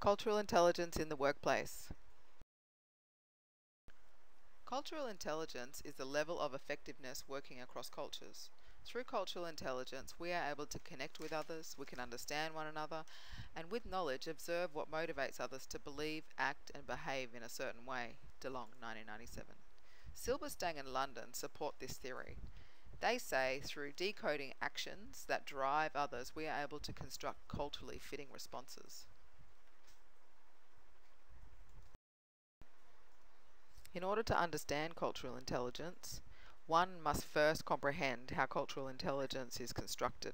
Cultural intelligence in the workplace. Cultural intelligence is the level of effectiveness working across cultures. Through cultural intelligence, we are able to connect with others, we can understand one another, and with knowledge observe what motivates others to believe, act, and behave in a certain way. DeLong, 1997. Silberstein and London support this theory. They say through decoding actions that drive others, we are able to construct culturally fitting responses. In order to understand cultural intelligence, one must first comprehend how cultural intelligence is constructed.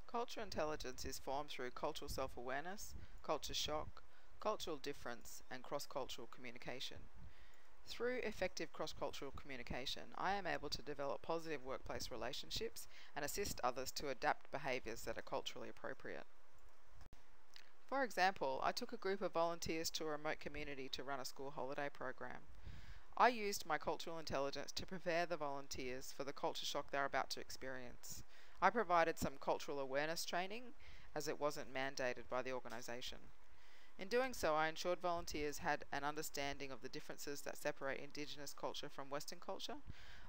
Cultural intelligence is formed through cultural self-awareness, culture shock, cultural difference, and cross-cultural communication. Through effective cross-cultural communication, I am able to develop positive workplace relationships and assist others to adapt behaviours that are culturally appropriate. For example, I took a group of volunteers to a remote community to run a school holiday program. I used my cultural intelligence to prepare the volunteers for the culture shock they are about to experience. I provided some cultural awareness training, as it wasn't mandated by the organisation. In doing so, I ensured volunteers had an understanding of the differences that separate Indigenous culture from Western culture.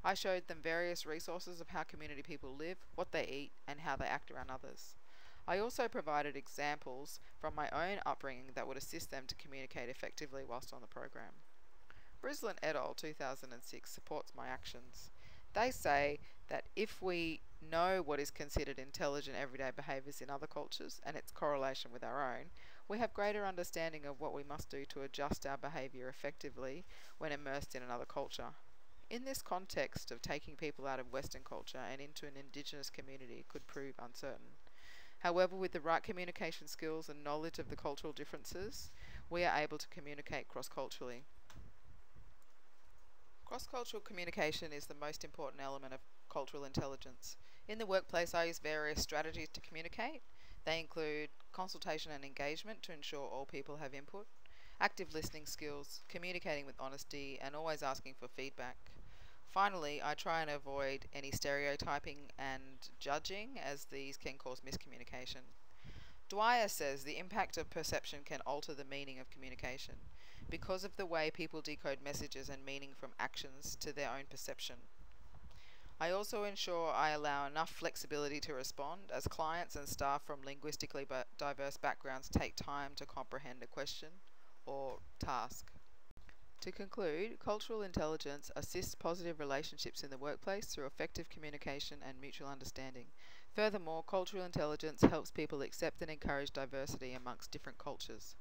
I showed them various resources of how community people live, what they eat, and how they act around others. I also provided examples from my own upbringing that would assist them to communicate effectively whilst on the program. Brislin et al. 2006 supports my actions. They say that if we know what is considered intelligent everyday behaviours in other cultures and its correlation with our own, we have greater understanding of what we must do to adjust our behaviour effectively when immersed in another culture. In this context of taking people out of Western culture and into an Indigenous community could prove uncertain. However, with the right communication skills and knowledge of the cultural differences, we are able to communicate cross-culturally. Cross-cultural communication is the most important element of cultural intelligence. In the workplace, I use various strategies to communicate. They include consultation and engagement to ensure all people have input, active listening skills, communicating with honesty, and always asking for feedback. Finally, I try and avoid any stereotyping and judging, as these can cause miscommunication. Dwyer says the impact of perception can alter the meaning of communication because of the way people decode messages and meaning from actions to their own perception. I also ensure I allow enough flexibility to respond, as clients and staff from linguistically diverse backgrounds take time to comprehend a question or task. To conclude, cultural intelligence assists positive relationships in the workplace through effective communication and mutual understanding. Furthermore, cultural intelligence helps people accept and encourage diversity amongst different cultures.